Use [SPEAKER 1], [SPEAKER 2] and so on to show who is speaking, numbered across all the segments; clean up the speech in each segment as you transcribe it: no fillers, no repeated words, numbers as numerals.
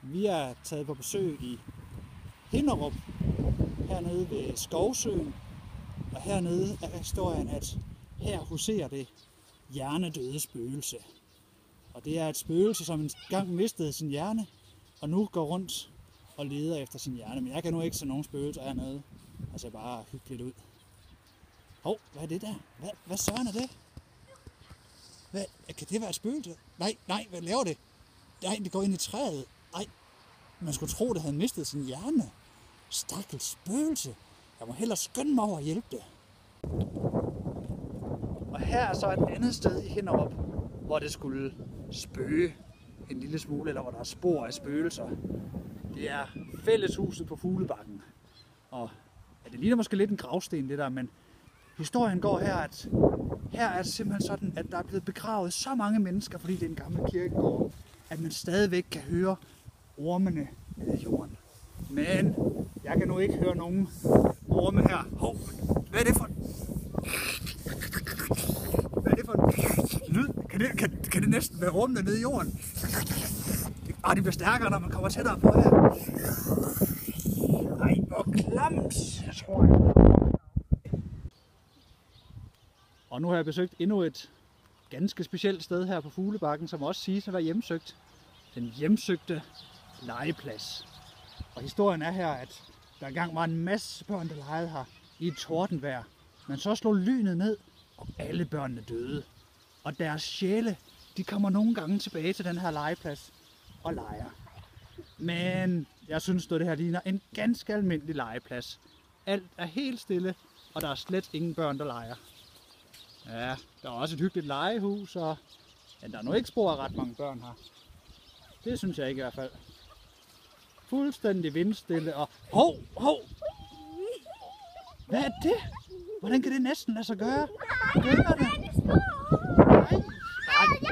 [SPEAKER 1] Vi er taget på besøg i Hinnerup, hernede ved Skovsøen. Og hernede er historien, at her huserer det hjernedøde spøgelse. Og det er et spøgelse, som engang mistede sin hjerne, og nu går rundt og leder efter sin hjerne. Men jeg kan nu ikke se nogen spøgelser hernede. Altså bare hyggeligt ud. Hov, hvad er det der? Hvad søren er det? Kan det være et spøgelse? Nej, hvad laver det? Nej, det går ind i træet. Nej, man skulle tro, det havde mistet sin hjerne. Stakkels spøgelse. Jeg må hellere skynde mig over at hjælpe det. Og her er så et andet sted i Hinnerup, hvor det skulle spøge en lille smule, eller hvor der er spor af spøgelser. Det er fælleshuset på Fuglebakken. Og ja, det ligner måske lidt en gravsten, det der, men historien går her, at her er det simpelthen sådan, at der er blevet begravet så mange mennesker, fordi det er en gammel kirkegård, at man stadigvæk kan høre ormene nede i jorden. Men jeg kan nu ikke høre nogen orme her. Hov, hvad er det for en lyd? Kan det næsten være ormene nede i jorden? De bliver stærkere, når man kommer tættere på her. Ej, hvor klamt, jeg tror jeg. Og nu har jeg besøgt endnu et ganske specielt sted her på Fuglebakken, som også siges at være hjemsøgt. Den hjemsøgte legeplads. Og historien er her, at der engang var en masse børn, der legede her i et tordenvejr. Men så slog lynet ned, og alle børnene døde. Og deres sjæle, de kommer nogle gange tilbage til den her legeplads og leger. Men jeg synes, at det her ligner en ganske almindelig legeplads. Alt er helt stille, og der er slet ingen børn, der leger. Ja, der er også et hyggeligt legehus, og ja, der er nu ikke spor af ret mange børn her. Det synes jeg ikke i hvert fald. Fuldstændig vindstille og... Hov! Hvad er det? Hvordan kan det næsten lade sig gøre? Gynger det? Nej, det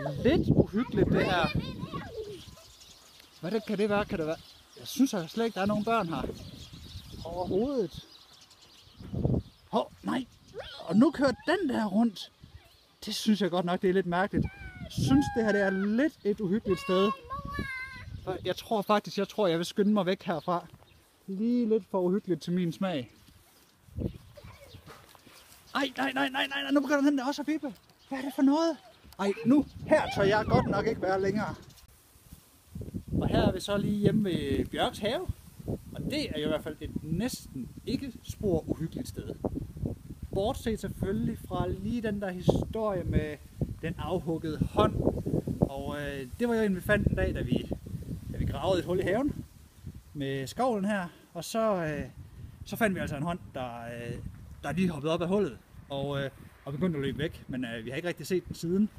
[SPEAKER 1] er lidt uhyggeligt det her. Hvad kan det være? Jeg synes slet ikke, der er nogen børn her. Overhovedet. Hov, nej. Og nu kører den der rundt. Det synes jeg godt nok, det er lidt mærkeligt. Jeg synes, det her det er lidt et uhyggeligt sted. Jeg tror, jeg vil skynde mig væk herfra. Lige lidt for uhyggeligt til min smag. Ej, nej, nu begynder den der også at pippe. Hvad er det for noget? Ej, nu, her tør jeg godt nok ikke være længere. Og her er vi så lige hjemme ved Bjørks have. Og det er jo i hvert fald et næsten ikke spor uhyggeligt sted. Bortset selvfølgelig fra lige den der historie med den afhuggede hånd. Og det var jo en, vi fandt en dag, da vi gravede et hul i haven med skovlen her. Og så fandt vi altså en hånd, der lige hoppede op af hullet og begyndte at løbe væk. Men vi har ikke rigtig set den siden.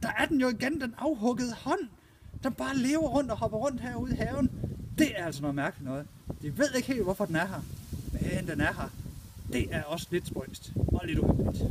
[SPEAKER 1] Der er den jo igen, den afhuggede hånd, der bare lever rundt og hopper rundt herude i haven. Det er altså noget mærkeligt noget. De ved ikke helt, hvorfor den er her. Men den er her. Det er også lidt spøjst og lidt uhyggeligt.